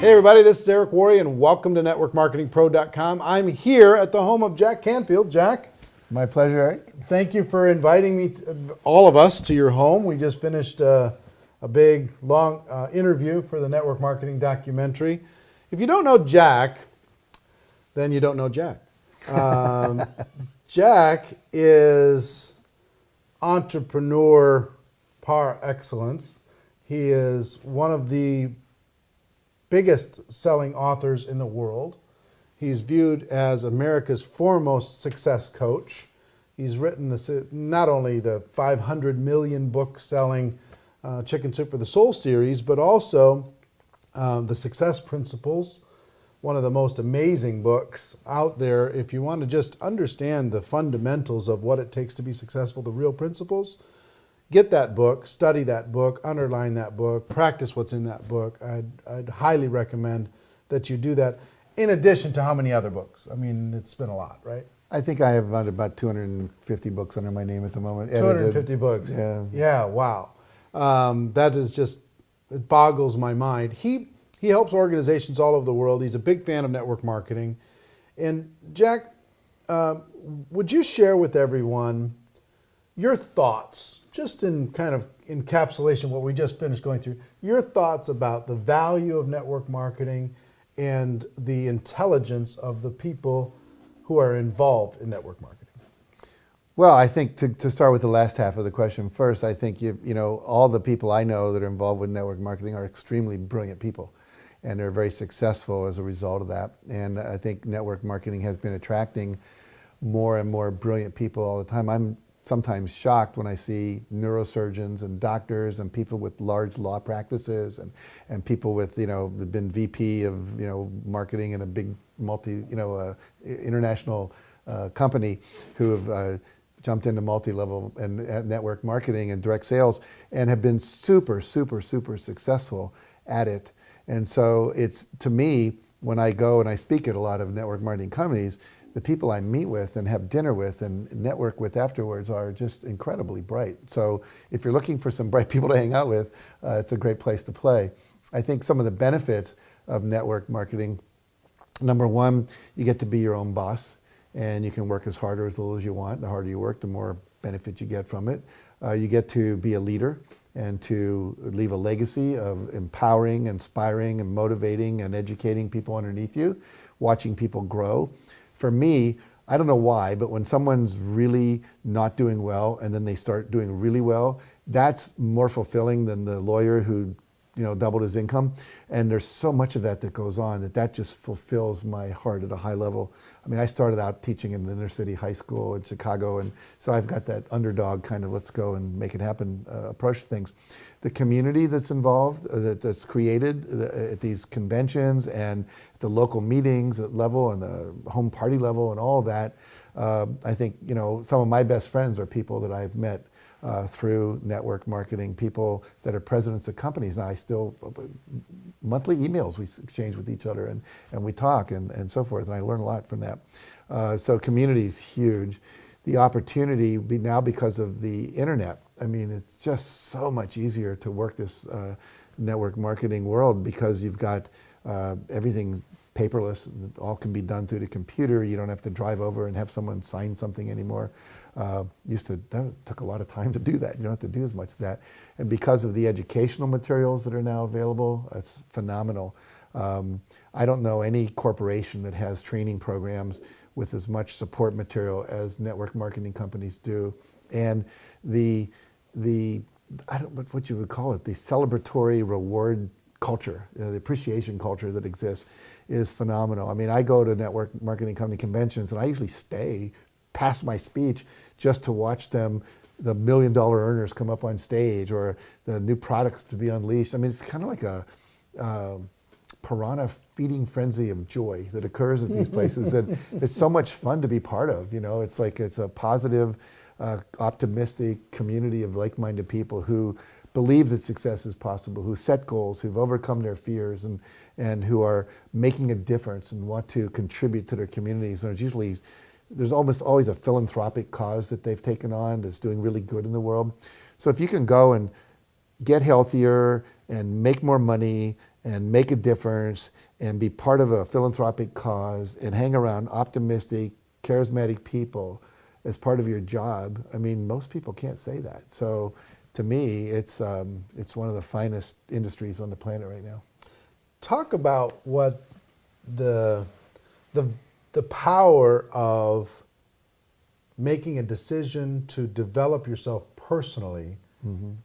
Hey everybody, this is Eric Worre and welcome to networkmarketingpro.com. I'm here at the home of Jack Canfield. Jack. My pleasure, Eric. Thank you for inviting me, all of us, to your home. We just finished a big, long interview for the network marketing documentary. If you don't know Jack, then you don't know Jack. Jack is entrepreneur par excellence. He is one of the biggest selling authors in the world. He's viewed as America's foremost success coach. He's written not only the 500 million book selling Chicken Soup for the Soul series, but also the Success Principles, one of the most amazing books out there. If you want to just understand the fundamentals of what it takes to be successful, the real principles, get that book, study that book, underline that book, practice what's in that book. I'd highly recommend that you do that, in addition to how many other books. I mean, it's been a lot, right? I think I have about 250 books under my name at the moment. 250 edited. books. Yeah. Yeah, wow. That is just, it boggles my mind. He helps organizations all over the world. He's a big fan of network marketing. And Jack, would you share with everyone your thoughts, just in kind of encapsulation what we just finished going through, your thoughts about the value of network marketing and the intelligence of the people who are involved in network marketing? Well, I think to start with the last half of the question first, I think you know all the people I know that are involved with network marketing are extremely brilliant people, and they're very successful as a result of that. And I think network marketing has been attracting more and more brilliant people all the time. I'm sometimes shocked when I see neurosurgeons and doctors and people with large law practices and people with, they've been VP of, marketing in a big international company who have jumped into multi-level and network marketing and direct sales and have been super, super, super successful at it. And so it's, to me, when I go and I speak at a lot of network marketing companies, the people I meet with and have dinner with and network with afterwards are just incredibly bright. So if you're looking for some bright people to hang out with, it's a great place to play. I think some of the benefits of network marketing, number one, you get to be your own boss and you can work as hard or as little as you want. The harder you work, the more benefit you get from it. You get to be a leader and to leave a legacy of empowering, inspiring, and motivating and educating people underneath you, watching people grow. For me, I don't know why, but when someone's really not doing well and then they start doing really well, that's more fulfilling than the lawyer who doubled his income. And there's so much of that goes on that just fulfills my heart at a high level. I mean, I started out teaching in the inner city high school in Chicago, and so I've got that underdog kind of let's go and make it happen approach to things. The community that's involved, that's created at these conventions and at the local meetings at level and the home party level and all of that, I think some of my best friends are people that I've met through network marketing, people that are presidents of companies. Now I still, monthly emails we exchange with each other and we talk and so forth, and I learn a lot from that. So community is huge. The opportunity now because of the internet, I mean, it's just so much easier to work this network marketing world because you've got everything paperless. It all can be done through the computer. You don't have to drive over and have someone sign something anymore. That took a lot of time to do that. You don't have to do as much of that. And because of the educational materials that are now available, it's phenomenal. I don't know any corporation that has training programs with as much support material as network marketing companies do. And I don't know what you would call it, the celebratory reward culture, the appreciation culture that exists is phenomenal. I mean, I go to network marketing company conventions and I usually stay past my speech just to watch them, the $1 million earners come up on stage or the new products to be unleashed. I mean, it's kind of like a piranha feeding frenzy of joy that occurs at these places that it's so much fun to be part of. It's like it's a positive, optimistic community of like-minded people who believe that success is possible, who set goals, who've overcome their fears, and who are making a difference and want to contribute to their communities. And there's almost always a philanthropic cause that they've taken on that's doing really good in the world. So if you can go and get healthier and make more money and make a difference and be part of a philanthropic cause and hang around optimistic, charismatic people as part of your job, I mean, most people can't say that. So to me, it's one of the finest industries on the planet right now. Talk about what the power of making a decision to develop yourself personally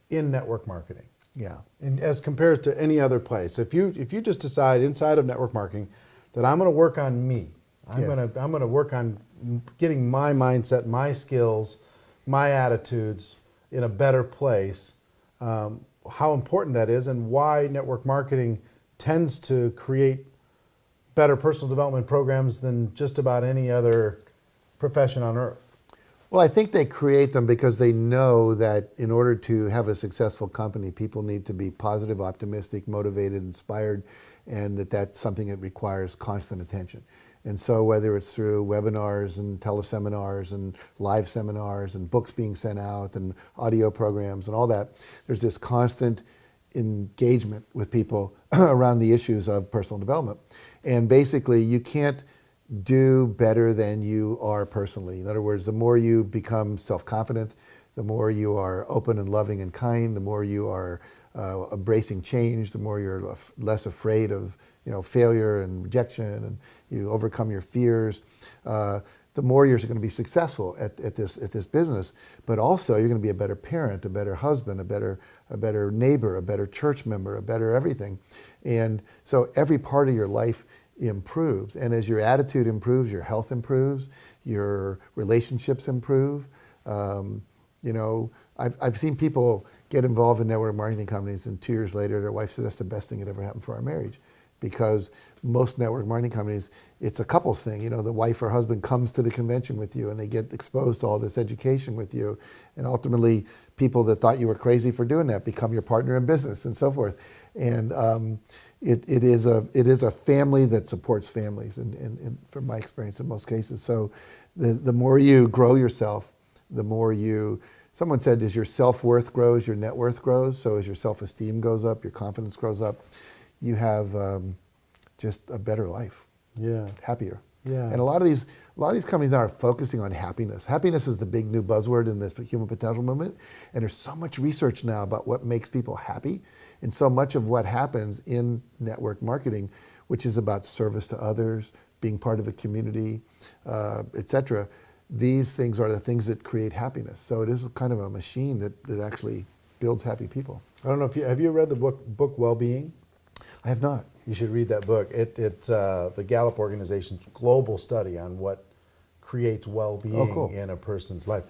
in network marketing. Yeah. And as compared to any other place. If you just decide inside of network marketing that I'm going to work on me, I'm going to work on getting my mindset, my skills, my attitudes in a better place, how important that is and why network marketing tends to create better personal development programs than just about any other profession on earth. Well, I think they create them because they know that in order to have a successful company, people need to be positive, optimistic, motivated, inspired, and that's something that requires constant attention. And so whether it's through webinars and teleseminars and live seminars and books being sent out and audio programs and all that, there's this constant engagement with people around the issues of personal development. And basically, you can't do better than you are personally. In other words, the more you become self-confident, the more you are open and loving and kind, the more you are embracing change, the more you're less afraid of failure and rejection, and you overcome your fears, the more you're going to be successful at this business. But also, you're going to be a better parent, a better husband, a better neighbor, a better church member, a better everything. And so every part of your life improves. And as your attitude improves, your health improves, your relationships improve. I've seen people get involved in network marketing companies, and 2 years later, their wife said that's the best thing that ever happened for our marriage. Because most network marketing companies, it's a couples thing. The wife or husband comes to the convention with you and they get exposed to all this education with you. And ultimately, people that thought you were crazy for doing that become your partner in business and so forth. And it is a family that supports families, and from my experience in most cases. So the more you grow yourself, the more someone said, as your self-worth grows, your net worth grows. So as your self-esteem goes up, your confidence grows up, you have just a better life. Yeah. Happier. Yeah. And a lot of these companies now are focusing on happiness. Happiness is the big new buzzword in this human potential movement. And there's so much research now about what makes people happy. And so much of what happens in network marketing, which is about service to others, being part of a community, etc. These things are the things that create happiness. So it is kind of a machine that actually builds happy people. I don't know if have you read the book Well-Being? I have not. You should read that book. It's the Gallup organization's global study on what creates well-being in a person's life.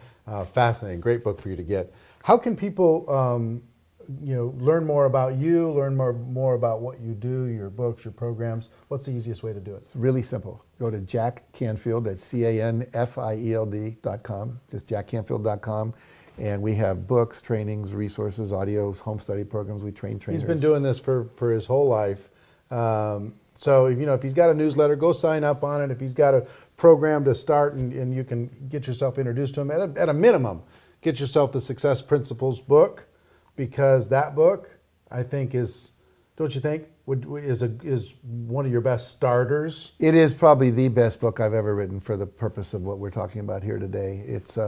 Fascinating, great book for you to get. How can people, learn more about you, learn more about what you do, your books, your programs? What's the easiest way to do it? It's really simple. Go to Jack Canfield, that's CANFIELD.com, just jackcanfield.com. And we have books, trainings, resources, audios, home study programs. We train trainers. He's been doing this for his whole life. So if he's got a newsletter, go sign up on it. If he's got a program to start and you can get yourself introduced to him, at a minimum, get yourself the Success Principles book, because that book, I think, don't you think, is one of your best starters? It is probably the best book I've ever written for the purpose of what we're talking about here today. It's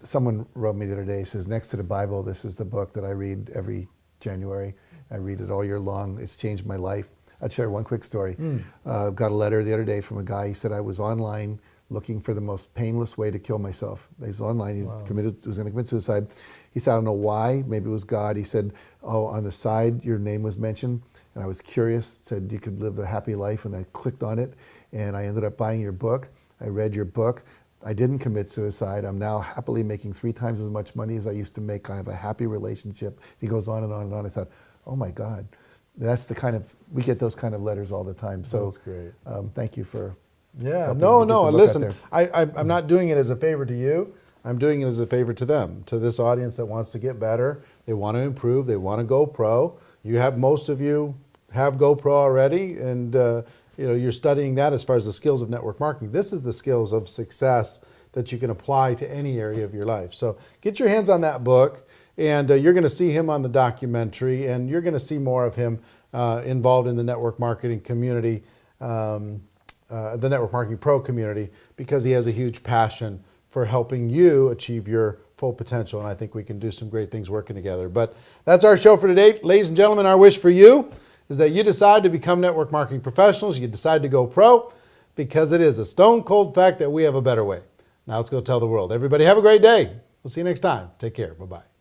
someone wrote me the other day, says, next to the Bible, this is the book that I read every January. I read it all year long. It's changed my life. I'll share one quick story. Got a letter the other day from a guy. He said, I was online looking for the most painless way to kill myself. He was online. He was going to commit suicide. He said, I don't know why. Maybe it was God. He said, on the side, your name was mentioned. And I was curious. Said you could live a happy life. And I clicked on it. And I ended up buying your book. I read your book. I didn't commit suicide. I'm now happily making 3 times as much money as I used to make. I have a happy relationship. He goes on and on and on. I thought, oh my God, that's we get those kind of letters all the time. So that's great. Thank you for. Yeah, no, listen, I'm not doing it as a favor to you. I'm doing it as a favor to them, to this audience that wants to get better. They want to improve. They want to go pro. Most of you have GoPro already, and you're studying that as far as the skills of network marketing. This is the skills of success that you can apply to any area of your life. So get your hands on that book, and you're going to see him on the documentary, and you're going to see more of him involved in the network marketing community, the Network Marketing Pro community, because he has a huge passion for helping you achieve your full potential. And I think we can do some great things working together. But that's our show for today. Ladies and gentlemen, our wish for you is that you decide to become network marketing professionals. You decide to go pro, because it is a stone cold fact that we have a better way. Now let's go tell the world. Everybody have a great day. We'll see you next time. Take care. Bye-bye.